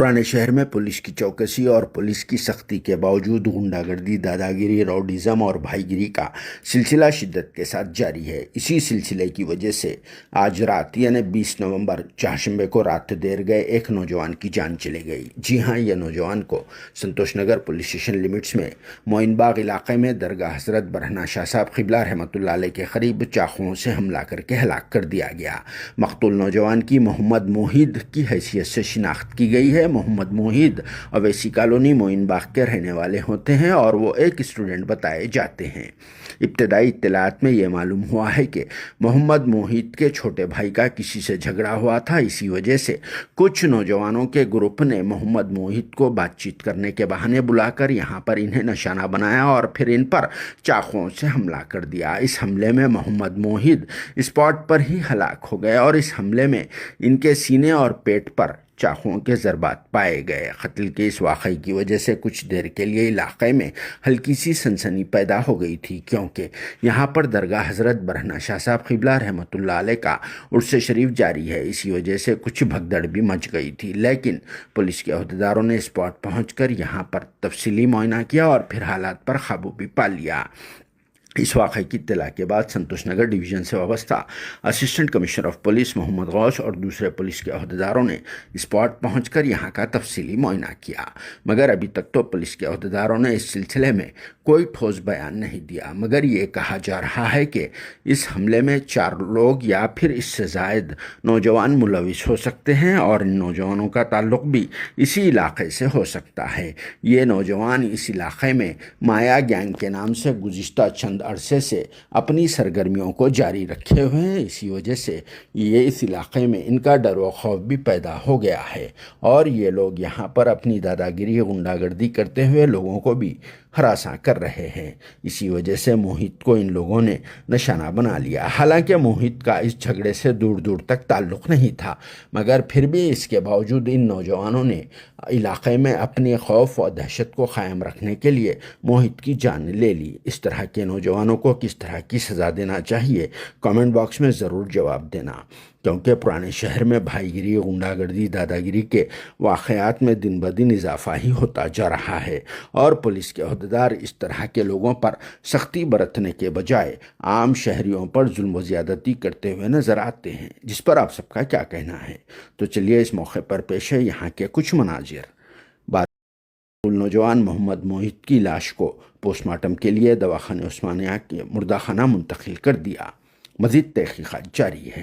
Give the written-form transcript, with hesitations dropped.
پرانے شہر میں پولیس کی چوکسی اور پولیس کی سختی کے باوجود غنڈہ گردی، دادا گیری، راؤڈیزم اور بھائی گیری کا سلسلہ شدت کے ساتھ جاری ہے۔ اسی سلسلے کی وجہ سے آج رات یعنی 20 نومبر چہارشنبے کو رات دیر گئے ایک نوجوان کی جان چلی گئی۔ جی ہاں، یہ نوجوان کو سنتوش نگر پولیس اسٹیشن لمٹس میں معین باغ علاقے میں درگاہ حضرت برہنہ شاہ صاحب قبلہ رحمۃ اللہ علیہ کے قریب چاقوؤں سے حملہ کر کے ہلاک کر دیا گیا۔ مقتول نوجوان کی محمد موحد کی حیثیت سے شناخت کی گئی ہے۔ محمد موحد اویسی کالونی معین باغ کے رہنے والے ہوتے ہیں اور وہ ایک اسٹوڈنٹ بتائے جاتے ہیں۔ ابتدائی اطلاعات میں یہ معلوم ہوا ہے کہ محمد موحد کے چھوٹے بھائی کا کسی سے جھگڑا ہوا تھا، اسی وجہ سے کچھ نوجوانوں کے گروپ نے محمد موحد کو بات چیت کرنے کے بہانے بلا کر یہاں پر انہیں نشانہ بنایا اور پھر ان پر چاقوؤں سے حملہ کر دیا۔ اس حملے میں محمد موحد اسپاٹ پر ہی ہلاک ہو گئے اور اس حملے میں ان کے سینے اور پیٹ پر چاقوؤں کے ضربات پائے گئے۔ قتل کے اس واقعے کی وجہ سے کچھ دیر کے لیے علاقے میں ہلکی سی سنسنی پیدا ہو گئی تھی، کیونکہ یہاں پر درگاہ حضرت برہنہ شاہ صاحب قبلہ رحمۃ اللہ علیہ کا عرس شریف جاری ہے۔ اسی وجہ سے کچھ بھگدڑ بھی مچ گئی تھی، لیکن پولیس کے عہدیداروں نے اسپاٹ پہنچ کر یہاں پر تفصیلی معائنہ کیا اور پھر حالات پر قابو بھی پا لیا۔ اس واقعے کی اطلاع کے بعد سنتوش نگر ڈویژن سے وابستہ اسسٹنٹ کمشنر آف پولیس محمد غوث اور دوسرے پولیس کے عہدیداروں نے اسپاٹ پہنچ کر یہاں کا تفصیلی معائنہ کیا، مگر ابھی تک تو پولیس کے عہدیداروں نے اس سلسلے میں کوئی ٹھوس بیان نہیں دیا، مگر یہ کہا جا رہا ہے کہ اس حملے میں 4 لوگ یا پھر اس سے زائد نوجوان ملوث ہو سکتے ہیں اور ان نوجوانوں کا تعلق بھی اسی علاقے سے ہو سکتا ہے۔ یہ نوجوان اس علاقے میں مایا گینگ کے نام سے گزشتہ چند عرصے سے اپنی سرگرمیوں کو جاری رکھے ہوئے ہیں، اسی وجہ سے یہ اس علاقے میں ان کا ڈر و خوف بھی پیدا ہو گیا ہے اور یہ لوگ یہاں پر اپنی دادا گیری، غنڈہ گردی کرتے ہوئے لوگوں کو بھی ہراساں کر رہے ہیں۔ اسی وجہ سے موحد کو ان لوگوں نے نشانہ بنا لیا۔ حالانکہ موحد کا اس جھگڑے سے دور دور تک تعلق نہیں تھا، مگر پھر بھی اس کے باوجود ان نوجوانوں نے علاقے میں اپنے خوف و دہشت کو قائم رکھنے کے لیے موحد کی جان لے لی۔ اس طرح کے نوجوانوں کو کس طرح کی سزا دینا چاہیے، کامنٹ باکس میں ضرور جواب دینا، کیونکہ پرانے شہر میں بھائی گیری، غنڈہ گردی، دادا گیری کے واقعات میں دن بدن اضافہ ہی ہوتا جا رہا ہے اور پولیس کے عہدیدار اس طرح کے لوگوں پر سختی برتنے کے بجائے عام شہریوں پر ظلم و زیادتی کرتے ہوئے نظر آتے ہیں، جس پر آپ سب کا کیا کہنا ہے؟ تو چلیے اس موقع پر پیش ہے یہاں کے کچھ مناظر۔ نوجوان محمد موحد کی لاش کو پوسٹ مارٹم کے لیے دواخانہ عثمانیہ کے مردہ خانہ منتقل کر دیا۔ مزید تحقیقات جاری ہے۔